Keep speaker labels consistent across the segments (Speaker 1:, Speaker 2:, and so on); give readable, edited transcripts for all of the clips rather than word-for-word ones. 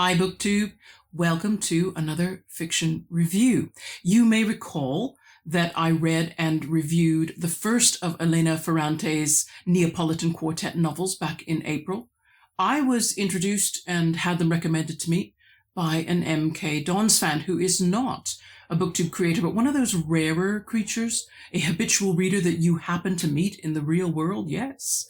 Speaker 1: Hi BookTube, welcome to another fiction review. You may recall that I read and reviewed the first of Elena Ferrante's Neopolitan Quartet novels back in April. I was introduced and had them recommended to me by an MK Dons fan who is not a BookTube creator, but one of those rarer creatures, a habitual reader that you happen to meet in the real world. Yes.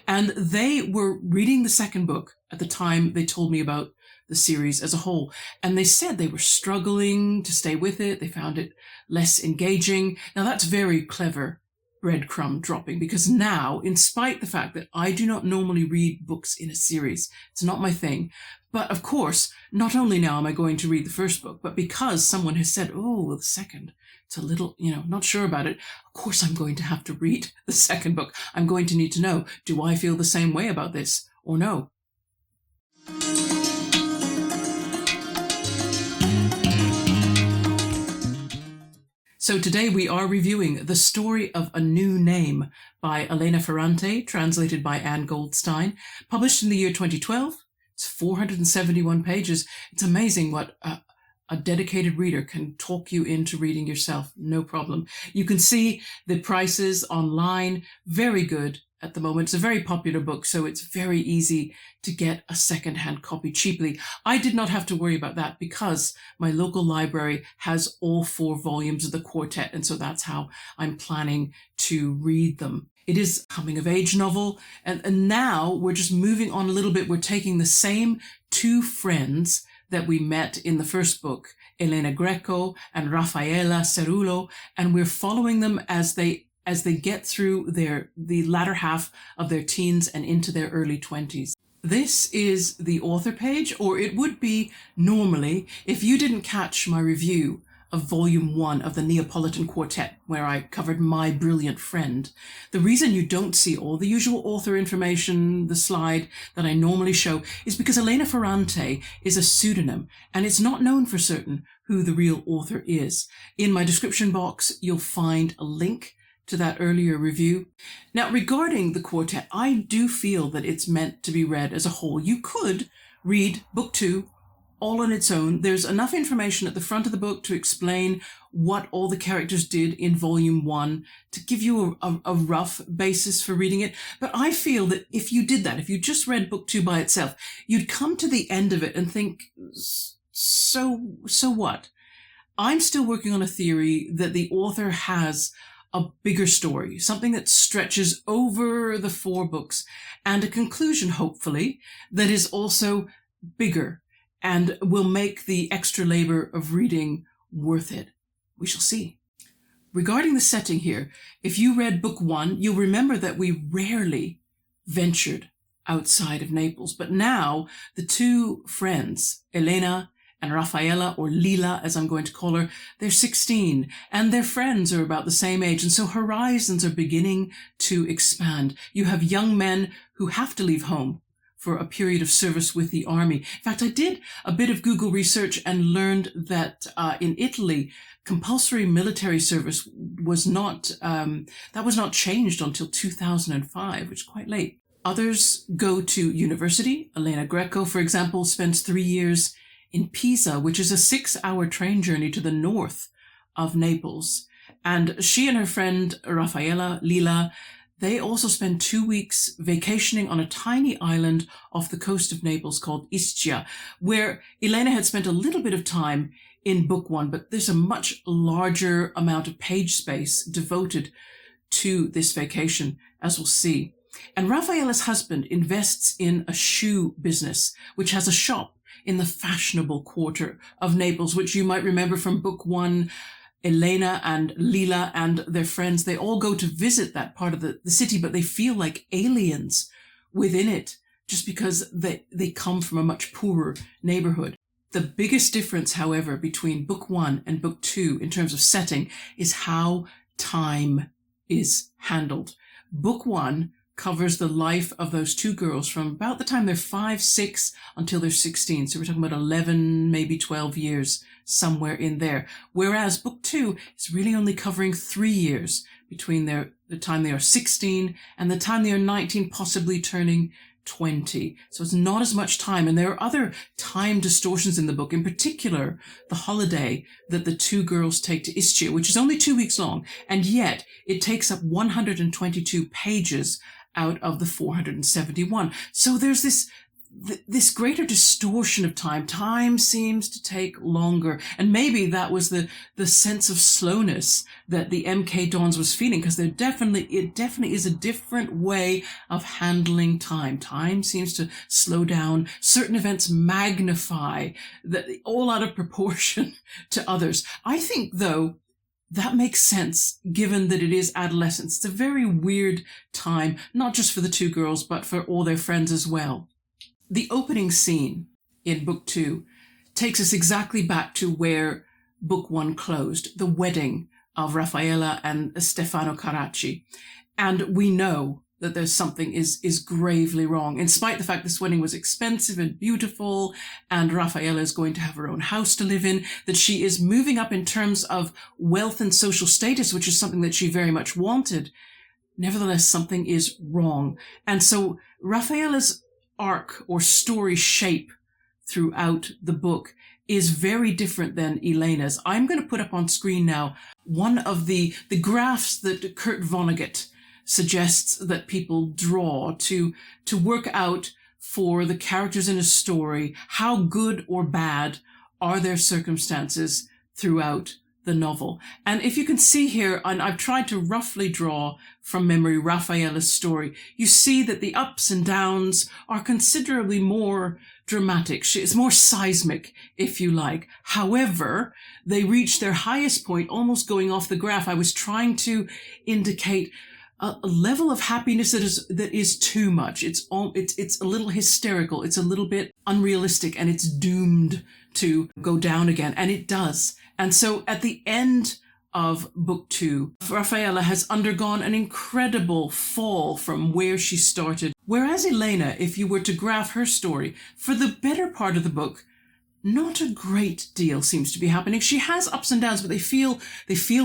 Speaker 1: And they were reading the second book at the time they told me about the series as a whole. And they said they were struggling to stay with it. They found it less engaging. Now that's very clever breadcrumb dropping, because now, in spite the fact that I do not normally read books in a series, it's not my thing. But of course, not only now am I going to read the first book, but because someone has said, oh, the second, it's a little, not sure about it. Of course, I'm going to have to read the second book. I'm going to need to know, do I feel the same way about this or no? So today we are reviewing The Story of a New Name by Elena Ferrante, translated by Anne Goldstein, published in the year 2012. It's 471 pages. It's amazing what a dedicated reader can talk you into reading yourself, no problem. You can see the prices online, very good at the moment. It's a very popular book, so it's very easy to get a second-hand copy cheaply. I did not have to worry about that because my local library has all 4 volumes of the Quartet, and so that's how I'm planning to read them. It is a coming-of-age novel, and now we're just moving on a little bit. We're taking the same 2 friends that we met in the first book, Elena Greco and Raffaella Cerullo, and we're following them as they get through the latter half of their teens and into their early 20s. This is the author page, or it would be normally if you didn't catch my review of Volume 1 of the Neopolitan Quartet, where I covered My Brilliant Friend. The reason you don't see all the usual author information, the slide that I normally show, is because Elena Ferrante is a pseudonym, and it's not known for certain who the real author is. In my description box, you'll find a link to that earlier review. Now, regarding the Quartet, I do feel that it's meant to be read as a whole. You could read Book 2 all on its own. There's enough information at the front of the book to explain what all the characters did in Volume 1 to give you a rough basis for reading it. But I feel that if you did that, if you just read Book 2 by itself, you'd come to the end of it and think, so what? I'm still working on a theory that the author has a bigger story, something that stretches over the 4 books, and a conclusion, hopefully, that is also bigger and will make the extra labor of reading worth it. We shall see. Regarding the setting here, if you read Book 1, you'll remember that we rarely ventured outside of Naples, but now the 2 friends, Elena and Raffaella, or Lila as I'm going to call her, they're 16 and their friends are about the same age, and so horizons are beginning to expand. You have young men who have to leave home for a period of service with the army. In fact, I did a bit of Google research and learned that in Italy, compulsory military service was not changed until 2005, which is quite late. Others go to university. Elena Greco, for example, spends 3 years in Pisa, which is a 6-hour train journey to the north of Naples. And she and her friend Raffaella, Lila, they also spend 2 weeks vacationing on a tiny island off the coast of Naples called Ischia, where Elena had spent a little bit of time in Book 1, but there's a much larger amount of page space devoted to this vacation, as we'll see. And Raffaella's husband invests in a shoe business, which has a shop in the fashionable quarter of Naples, which you might remember from Book 1. Elena and Lila and their friends, they all go to visit that part of the city, but they feel like aliens within it just because they come from a much poorer neighborhood. The biggest difference, however, between Book 1 and Book 2 in terms of setting is how time is handled. Book 1 covers the life of those 2 girls from about the time they're 5, 6 until they're 16. So we're talking about 11, maybe 12 years, somewhere in there. Whereas Book 2 is really only covering 3 years between the time they are 16 and the time they are 19, possibly turning 20. So it's not as much time. And there are other time distortions in the book, in particular, the holiday that the two girls take to Ischia, which is only 2 weeks long. And yet it takes up 122 pages out of the 471. So there's this greater distortion of time. Time seems to take longer. And maybe that was the sense of slowness that the MK Dons was feeling, because it definitely is a different way of handling time. Time seems to slow down. Certain events magnify, that all out of proportion to others. I think, though, that makes sense, given that it is adolescence. It's a very weird time, not just for the two girls, but for all their friends as well. The opening scene in Book 2 takes us exactly back to where Book 1 closed, the wedding of Raffaella and Stefano Carracci. And we know that there's something is gravely wrong, in spite of the fact this wedding was expensive and beautiful, and Raffaella is going to have her own house to live in, that she is moving up in terms of wealth and social status, which is something that she very much wanted. Nevertheless, something is wrong. And so Raffaella's arc or story shape throughout the book is very different than Elena's. I'm going to put up on screen now one of the graphs that Kurt Vonnegut suggests that people draw to work out for the characters in a story how good or bad are their circumstances throughout the novel. And if you can see here, and I've tried to roughly draw from memory Raffaella's story, you see that the ups and downs are considerably more dramatic. It's more seismic, if you like. However, they reach their highest point, almost going off the graph. I was trying to indicate a level of happiness that is too much. It's a little hysterical. It's a little bit unrealistic, and it's doomed to go down again. And it does. And so at the end of Book 2, Raffaella has undergone an incredible fall from where she started. Whereas Elena, if you were to graph her story, for the better part of the book, not a great deal seems to be happening. She has ups and downs, but they feel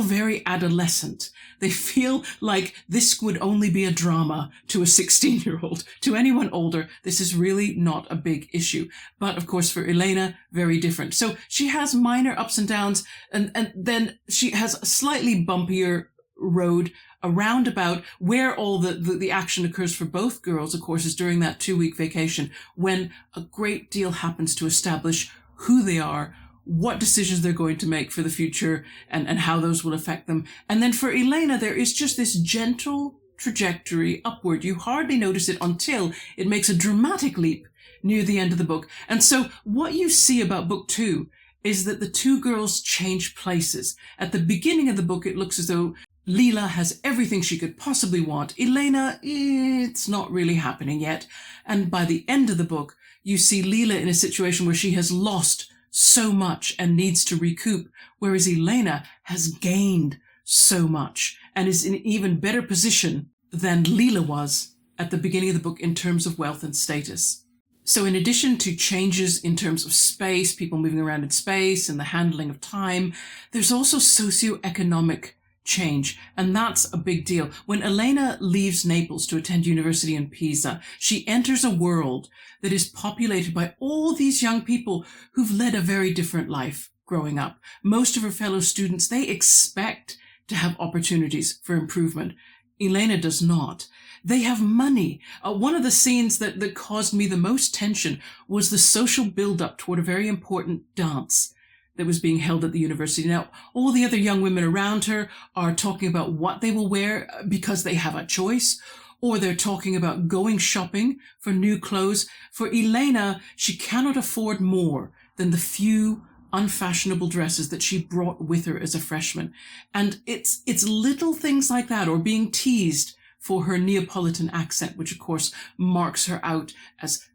Speaker 1: very adolescent. They feel like this would only be a drama to a 16-year-old. To anyone older, this is really not a big issue. But of course, for Elena, very different. So she has minor ups and downs, and then she has a slightly bumpier road around about where all the action occurs for both girls, of course, is during that 2-week vacation, when a great deal happens to establish who they are, what decisions they're going to make for the future, and how those will affect them. And then for Elena, there is just this gentle trajectory upward. You hardly notice it until it makes a dramatic leap near the end of the book. And so what you see about Book 2 is that the two girls change places. At the beginning of the book, it looks as though Lila has everything she could possibly want. Elena, it's not really happening yet. And by the end of the book, you see Lila in a situation where she has lost so much and needs to recoup, whereas Elena has gained so much and is in an even better position than Lila was at the beginning of the book in terms of wealth and status. So in addition to changes in terms of space, people moving around in space and the handling of time, there's also socioeconomic change, and that's a big deal. When Elena leaves Naples to attend university in Pisa, she enters a world that is populated by all these young people who've led a very different life growing up. Most of her fellow students, they expect to have opportunities for improvement. Elena does not. They have money. One of the scenes that caused me the most tension was the social build-up toward a very important dance that was being held at the university. Now, all the other young women around her are talking about what they will wear because they have a choice, or they're talking about going shopping for new clothes. For Elena, she cannot afford more than the few unfashionable dresses that she brought with her as a freshman. And it's little things like that, or being teased for her Neapolitan accent, which of course marks her out as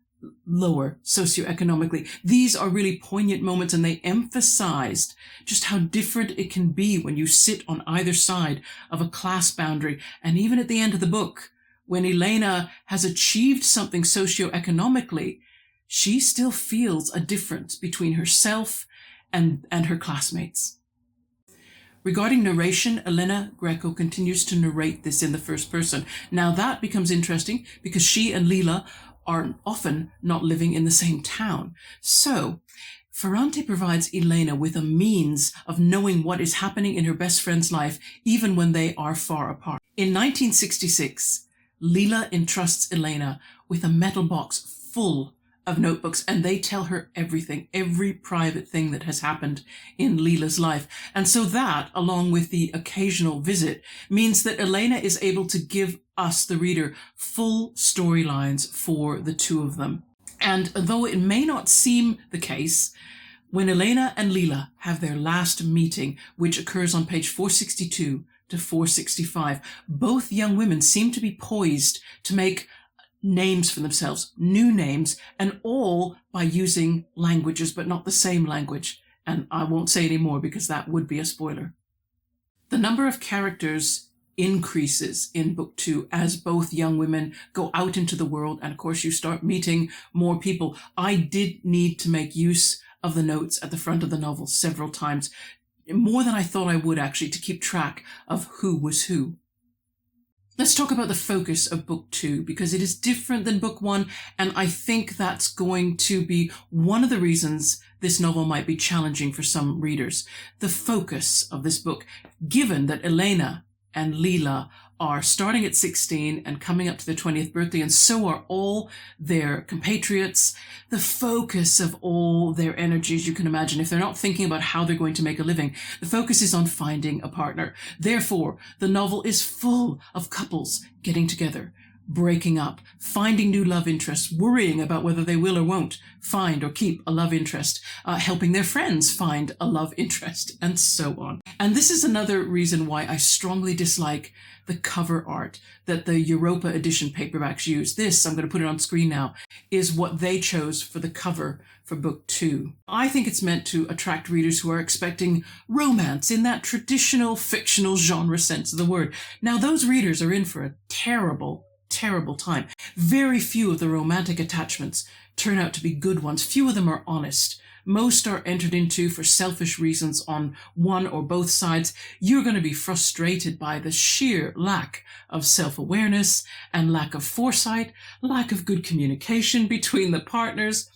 Speaker 1: lower socioeconomically. These are really poignant moments, and they emphasized just how different it can be when you sit on either side of a class boundary. And even at the end of the book, when Elena has achieved something socioeconomically, she still feels a difference between herself and her classmates. Regarding narration, Elena Greco continues to narrate this in the first person. Now that becomes interesting because she and Lila are often not living in the same town. So Ferrante provides Elena with a means of knowing what is happening in her best friend's life, even when they are far apart. In 1966, Lila entrusts Elena with a metal box full of notebooks, and they tell her everything, every private thing that has happened in Lila's life. And so that, along with the occasional visit, means that Elena is able to give us, the reader, full storylines for the two of them. And though it may not seem the case, when Elena and Lila have their last meeting, which occurs on page 462 to 465, both young women seem to be poised to make names for themselves, new names, and all by using languages, but not the same language. And I won't say any more because that would be a spoiler. The number of characters increases in book 2 as both young women go out into the world, and of course you start meeting more people. I did need to make use of the notes at the front of the novel several times, more than I thought I would actually, to keep track of who was who. Let's talk about the focus of book 2, because it is different than book 1, and I think that's going to be one of the reasons this novel might be challenging for some readers. The focus of this book, given that Elena and Lila are starting at 16 and coming up to their 20th birthday, and so are all their compatriots. The focus of all their energies, you can imagine, if they're not thinking about how they're going to make a living, the focus is on finding a partner. Therefore, the novel is full of couples getting together, breaking up, finding new love interests, worrying about whether they will or won't find or keep a love interest, helping their friends find a love interest, and so on. And this is another reason why I strongly dislike the cover art that the Europa edition paperbacks use. This, I'm going to put it on screen now, is what they chose for the cover for book 2. I think it's meant to attract readers who are expecting romance in that traditional fictional genre sense of the word. Now, those readers are in for a terrible time. Very few of the romantic attachments turn out to be good ones. Few of them are honest. Most are entered into for selfish reasons on one or both sides. You're going to be frustrated by the sheer lack of self-awareness and lack of foresight, lack of good communication between the partners.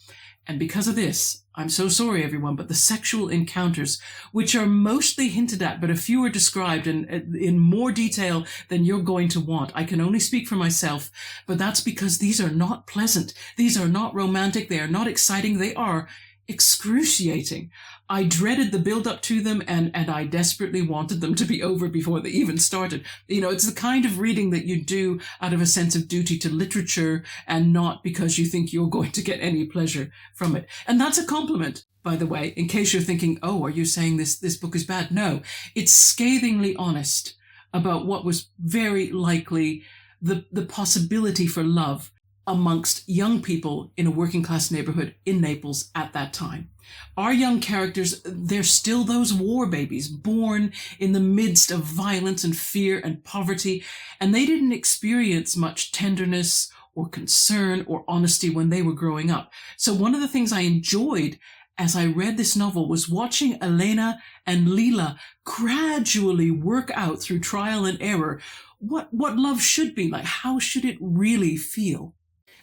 Speaker 1: And because of this, I'm so sorry, everyone, but the sexual encounters, which are mostly hinted at, but a few are described in more detail than you're going to want. I can only speak for myself, but that's because these are not pleasant. These are not romantic. They are not exciting. They are excruciating. I dreaded the build-up to them, and I desperately wanted them to be over before they even started. You know, it's the kind of reading that you do out of a sense of duty to literature and not because you think you're going to get any pleasure from it. And that's a compliment, by the way, in case you're thinking, oh, are you saying this book is bad? No, it's scathingly honest about what was very likely the possibility for love amongst young people in a working-class neighborhood in Naples at that time. Our young characters, they're still those war babies born in the midst of violence and fear and poverty, and they didn't experience much tenderness or concern or honesty when they were growing up. So one of the things I enjoyed as I read this novel was watching Elena and Lila gradually work out through trial and error what love should be like. How should it really feel?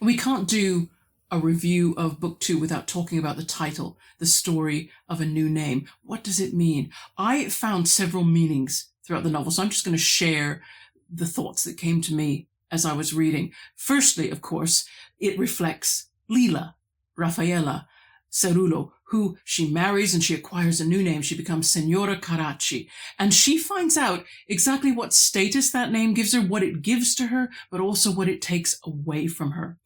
Speaker 1: We can't do a review of book 2 without talking about the title, The Story of a New Name. What does it mean? I found several meanings throughout the novel, so I'm just going to share the thoughts that came to me as I was reading. Firstly, of course, it reflects Lila, Raffaella Cerullo, who she marries and she acquires a new name. She becomes Signora Carracci, and she finds out exactly what status that name gives her, what it gives to her, but also what it takes away from her.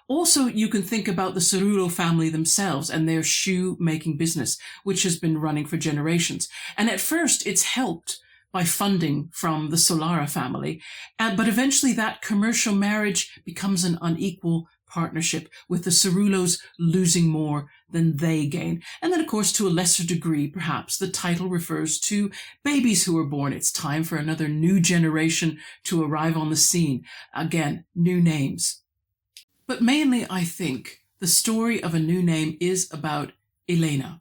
Speaker 1: Also, you can think about the Cerullo family themselves and their shoe-making business, which has been running for generations. And at first, it's helped by funding from the Solara family, but eventually that commercial marriage becomes an unequal partnership, with the Cerullos losing more than they gain. And then, of course, to a lesser degree, perhaps, the title refers to babies who are born. It's time for another new generation to arrive on the scene. Again, new names. But mainly, I think, the story of a new name is about Elena.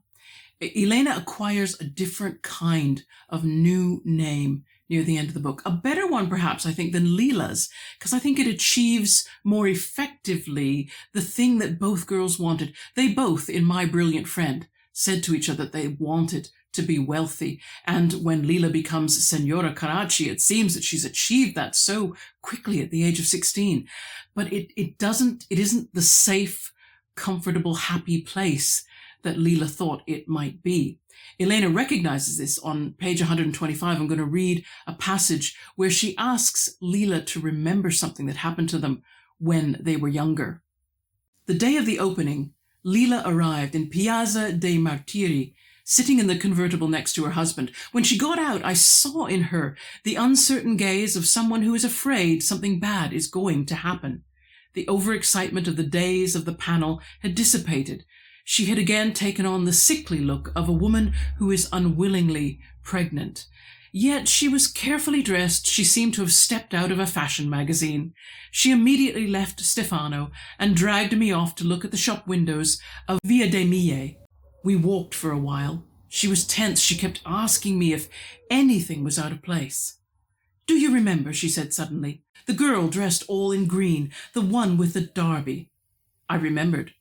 Speaker 1: Elena acquires a different kind of new name near the end of the book. A better one, perhaps, I think, than Leela's, because I think it achieves more effectively the thing that both girls wanted. They both, in My Brilliant Friend, said to each other that they wanted to be wealthy. And when Leela becomes Senora Karachi, it seems that she's achieved that so quickly at the age of 16. But it isn't the safe, comfortable, happy place that Leela thought it might be. Elena recognizes this on page 125. I'm going to read a passage where she asks Leela to remember something that happened to them when they were younger. The day of the opening, Leela arrived in Piazza dei Martiri, sitting in the convertible next to her husband. When she got out, I saw in her the uncertain gaze of someone who is afraid something bad is going to happen. The overexcitement of the days of the panel had dissipated. She had again taken on the sickly look of a woman who is unwillingly pregnant. Yet she was carefully dressed. She seemed to have stepped out of a fashion magazine. She immediately left Stefano and dragged me off to look at the shop windows of Via dei Mie. We walked for a while. She was tense. She kept asking me if anything was out of place. "Do you remember," she said suddenly, "the girl dressed all in green, the one with the derby?" I remembered.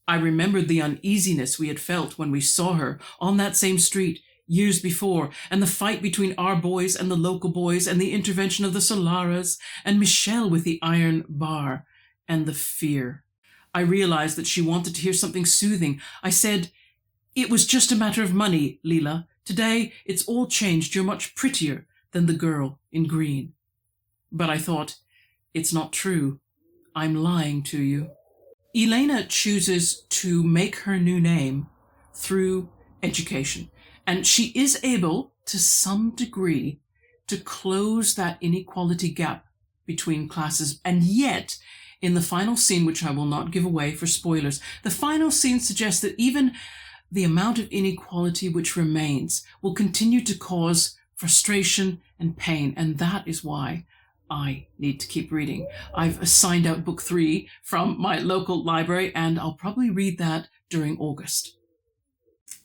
Speaker 1: I remembered the uneasiness we had felt when we saw her on that same street years before, and the fight between our boys and the local boys, and the intervention of the Solaras, and Michelle with the iron bar, and the fear. I realized that she wanted to hear something soothing. I said, "It was just a matter of money, Leela. Today it's all changed. You're much prettier than the girl in green." But I thought, it's not true. I'm lying to you. Elena chooses to make her new name through education, and she is able, to some degree, to close that inequality gap between classes. And yet, in the final scene, which I will not give away for spoilers, the final scene suggests that even the amount of inequality which remains will continue to cause frustration and pain, and that is why I need to keep reading. I've assigned out book 3 from my local library, and I'll probably read that during August.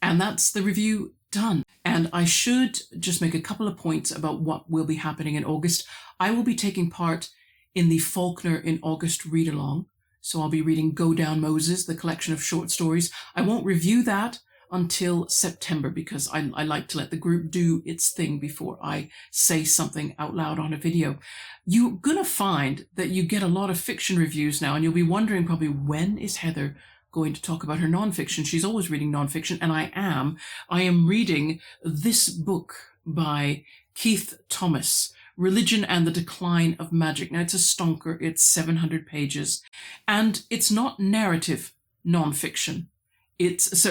Speaker 1: And that's the review done. And I should just make a couple of points about what will be happening in August. I will be taking part in the Faulkner in August read-along. So I'll be reading Go Down Moses, the collection of short stories. I won't review that until September because I like to let the group do its thing before I say something out loud on a video. You're going to find that you get a lot of fiction reviews now, and you'll be wondering probably, when is Heather going to talk about her nonfiction? She's always reading nonfiction, and I am. I am reading this book by Keith Thomas, Religion and the Decline of Magic. Now, it's a stonker. It's 700 pages, and it's not narrative nonfiction.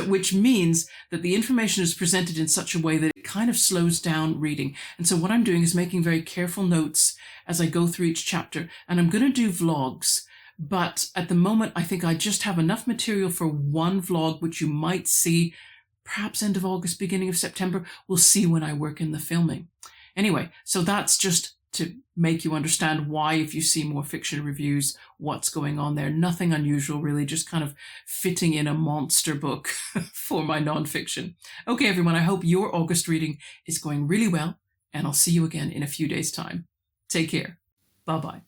Speaker 1: Which means that the information is presented in such a way that it kind of slows down reading. And so what I'm doing is making very careful notes as I go through each chapter. And I'm going to do vlogs, but at the moment, I think I just have enough material for one vlog, which you might see perhaps end of August, beginning of September. We'll see when I work in the filming. Anyway, so that's just to make you understand why, if you see more fiction reviews, what's going on there. Nothing unusual, really, just kind of fitting in a monster book for my nonfiction. Okay, everyone, I hope your August reading is going really well, and I'll see you again in a few days' time. Take care. Bye-bye.